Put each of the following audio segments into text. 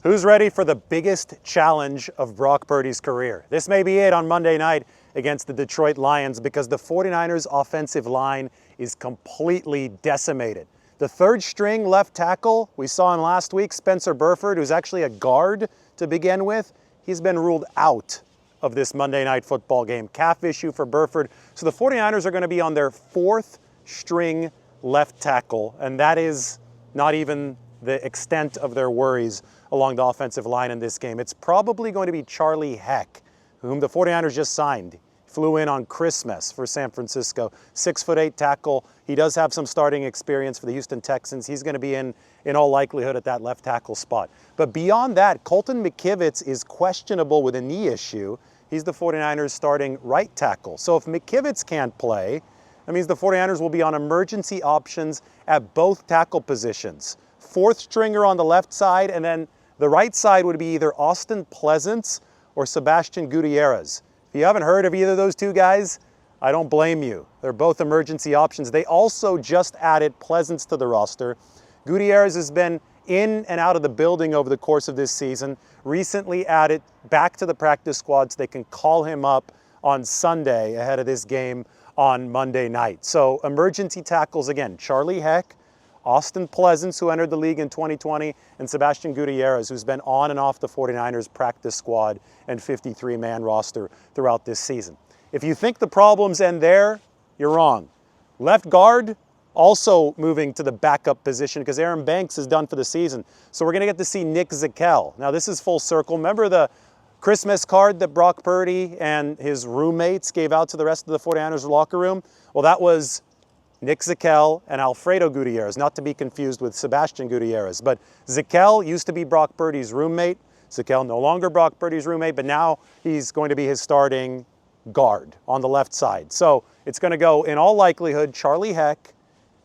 Who's ready for the biggest challenge of Brock Purdy's career? This may be it on Monday night against the Detroit Lions because the 49ers offensive line is completely decimated. The third string left tackle we saw in last week, Spencer Burford, who's actually a guard to begin with, he's been ruled out of this Monday night football game. Calf issue for Burford. So the 49ers are going to be on their fourth string left tackle, and that is not even the extent of their worries along the offensive line in this game. It's probably going to be Charlie Heck, whom the 49ers just signed. Flew in on Christmas for San Francisco. 6'8" tackle. He does have some starting experience for the Houston Texans. He's going to be in all likelihood at that left tackle spot. But beyond that, Colton McKivitz is questionable with a knee issue. He's the 49ers starting right tackle. So if McKivitz can't play, that means the 49ers will be on emergency options at both tackle positions. Fourth stringer on the left side, and then the right side would be either Austin Pleasants or Sebastian Gutierrez. If you haven't heard of either of those two guys, I don't blame you. They're both emergency options. They also just added Pleasants to the roster. Gutierrez has been in and out of the building over the course of this season. Recently added back to the practice squad so they can call him up on Sunday ahead of this game on Monday night. So emergency tackles again, Charlie Heck, Austin Pleasants, who entered the league in 2020, and Sebastian Gutierrez, who's been on and off the 49ers practice squad and 53-man roster throughout this season. If you think the problems end there, you're wrong. Left guard also moving to the backup position because Aaron Banks is done for the season. So we're going to get to see Nick Zakelj. Now this is full circle. Remember the Christmas card that Brock Purdy and his roommates gave out to the rest of the 49ers locker room? Well, that was Nick Zakelj and Alfredo Gutierrez, not to be confused with Sebastian Gutierrez. But Zakelj used to be Brock Purdy's roommate. Zakelj no longer Brock Purdy's roommate, but now he's going to be his starting guard on the left side. So it's going to go, in all likelihood, Charlie Heck,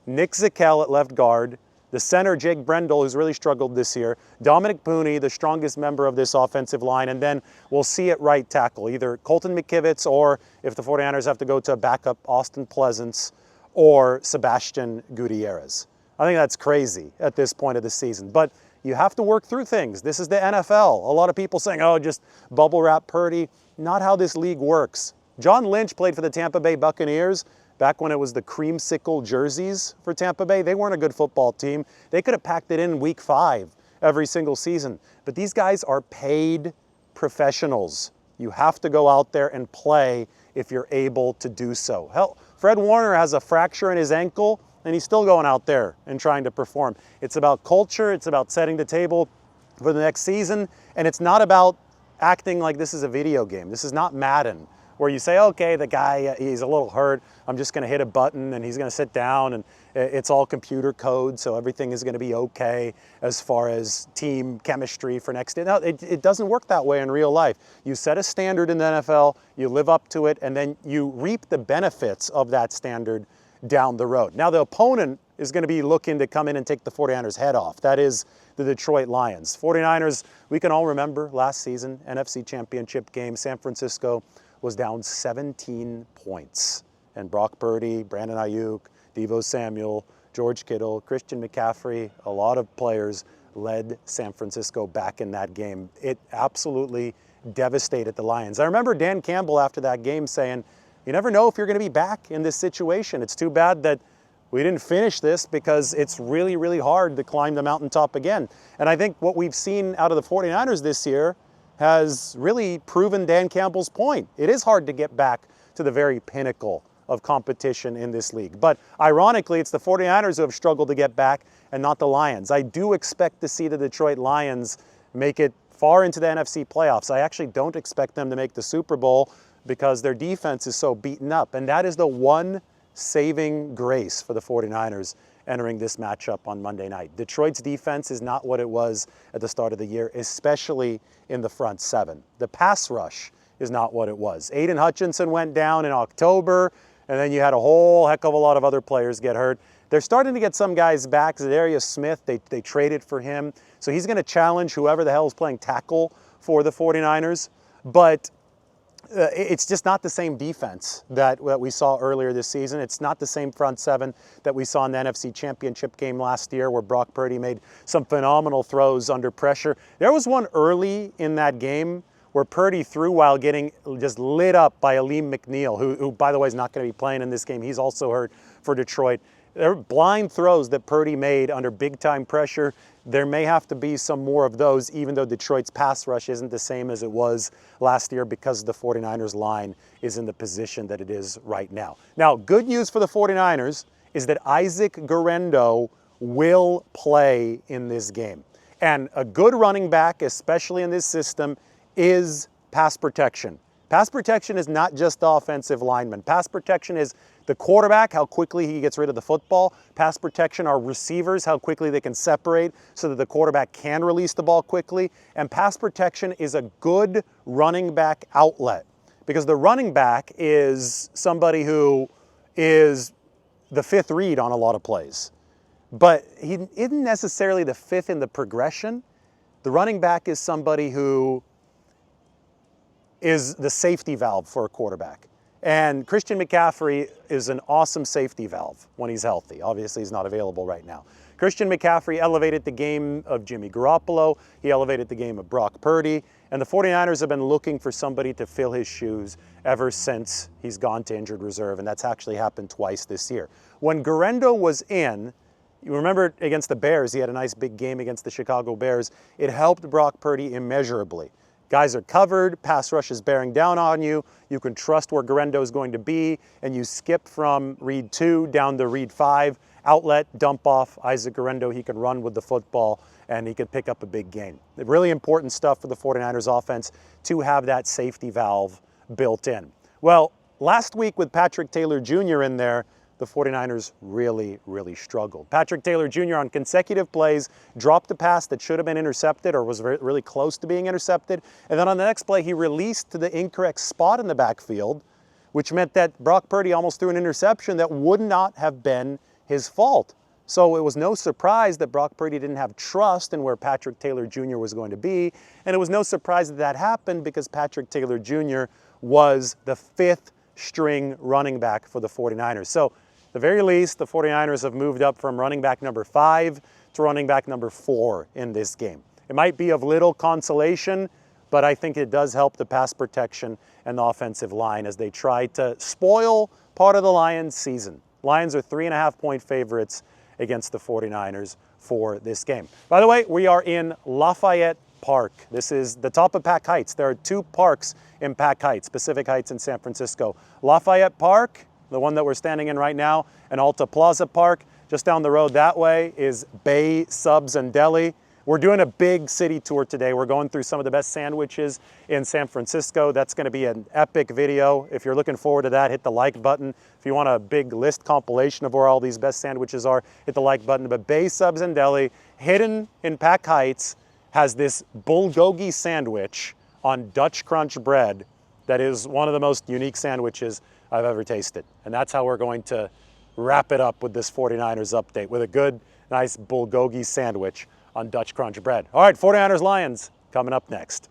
Nick Zakelj at left guard, the center, Jake Brendel, who's really struggled this year, Dominic Puni, the strongest member of this offensive line, and then we'll see at right tackle, either Colton McKivitz or, if the 49ers have to go to a backup, Austin Pleasants or Sebastian Gutierrez. I think that's crazy at this point of the season, but you have to work through things. This is the NFL. A lot of people saying, oh, just bubble wrap Purdy. Not how this league works. John Lynch played for the Tampa Bay Buccaneers back when it was the creamsicle jerseys for Tampa Bay. They weren't a good football team. They could have packed it in week 5 every single season. But these guys are paid professionals. You have to go out there and play if you're able to do so. Hell, Fred Warner has a fracture in his ankle, and he's still going out there and trying to perform. It's about culture. It's about setting the table for the next season, and it's not about acting like this is a video game. This is not Madden, where you say, okay, the guy, he's a little hurt. I'm just going to hit a button, and he's going to sit down, and it's all computer code, so everything is going to be okay as far as team chemistry for next day. No, it doesn't work that way in real life. You set a standard in the NFL, you live up to it, and then you reap the benefits of that standard down the road. Now, the opponent is going to be looking to come in and take the 49ers' head off. That is the Detroit Lions. 49ers, we can all remember last season, NFC Championship game, San Francisco was down 17 points. And Brock Purdy, Brandon Ayuk, Deebo Samuel, George Kittle, Christian McCaffrey, a lot of players led San Francisco back in that game. It absolutely devastated the Lions. I remember Dan Campbell after that game saying, you never know if you're going to be back in this situation. It's too bad that we didn't finish this because it's really, really hard to climb the mountaintop again. And I think what we've seen out of the 49ers this year has really proven Dan Campbell's point. It is hard to get back to the very pinnacle of competition in this league. But ironically, it's the 49ers who have struggled to get back and not the Lions. I do expect to see the Detroit Lions make it far into the NFC playoffs. I actually don't expect them to make the Super Bowl because their defense is so beaten up. And that is the one saving grace for the 49ers entering this matchup on Monday night. Detroit's defense is not what it was at the start of the year, especially in the front seven. The pass rush is not what it was. Aiden Hutchinson went down in October, and then you had a whole heck of a lot of other players get hurt. They're starting to get some guys back. Zadarius Smith, they traded for him. So he's going to challenge whoever the hell is playing tackle for the 49ers. But it's just not the same defense that we saw earlier this season. It's not the same front seven that we saw in the NFC Championship game last year where Brock Purdy made some phenomenal throws under pressure. There was one early in that game where Purdy threw while getting just lit up by Aleem McNeil, who by the way, is not going to be playing in this game. He's also hurt for Detroit. There were blind throws that Purdy made under big-time pressure. There may have to be some more of those, even though Detroit's pass rush isn't the same as it was last year because the 49ers line is in the position that it is right now. Now, good news for the 49ers is that Isaac Guerendo will play in this game. And a good running back, especially in this system, is pass protection. Pass protection is not just the offensive lineman. Pass protection is the quarterback, how quickly he gets rid of the football. Pass protection are receivers, how quickly they can separate so that the quarterback can release the ball quickly. And pass protection is a good running back outlet because the running back is somebody who is the fifth read on a lot of plays. But he isn't necessarily the fifth in the progression. The running back is somebody who is the safety valve for a quarterback. And Christian McCaffrey is an awesome safety valve when he's healthy. Obviously, he's not available right now. Christian McCaffrey elevated the game of Jimmy Garoppolo. He elevated the game of Brock Purdy. And the 49ers have been looking for somebody to fill his shoes ever since he's gone to injured reserve. And that's actually happened twice this year. When Guerendo was in, you remember against the Bears, he had a nice big game against the Chicago Bears. It helped Brock Purdy immeasurably. Guys are covered, pass rush is bearing down on you, you can trust where Guerendo is going to be, and you skip from read 2 down to read 5, outlet, dump off, Isaac Guerendo, he can run with the football, and he can pick up a big gain. Really important stuff for the 49ers offense to have that safety valve built in. Well, last week with Patrick Taylor Jr. in there, the 49ers really, really struggled. Patrick Taylor Jr. on consecutive plays dropped a pass that should have been intercepted or was really close to being intercepted. And then on the next play, he released to the incorrect spot in the backfield, which meant that Brock Purdy almost threw an interception that would not have been his fault. So it was no surprise that Brock Purdy didn't have trust in where Patrick Taylor Jr. was going to be. And it was no surprise that that happened because Patrick Taylor Jr. was the fifth string running back for the 49ers. So at the very least, the 49ers have moved up from running back number 5 to running back number 4 in this game. It might be of little consolation, but I think it does help the pass protection and the offensive line as they try to spoil part of the Lions' season. Lions are 3.5-point favorites against the 49ers for this game. By the way, we are in Lafayette Park. This is the top of Pac Heights. There are 2 parks in Pac Heights, Pacific Heights in San Francisco. Lafayette Park, the one that we're standing in right now, and Alta Plaza Park. Just down the road that way is Bay Subs and Deli. We're doing a big city tour today. We're going through some of the best sandwiches in San Francisco. That's going to be an epic video. If you're looking forward to that, hit the like button. If you want a big list compilation of where all these best sandwiches are, hit the like button. But Bay Subs and Deli, hidden in Pac Heights, has this bulgogi sandwich on Dutch Crunch bread that is one of the most unique sandwiches I've ever tasted. And that's how we're going to wrap it up with this 49ers update, with a good, nice bulgogi sandwich on Dutch Crunch bread. All right, 49ers Lions coming up next.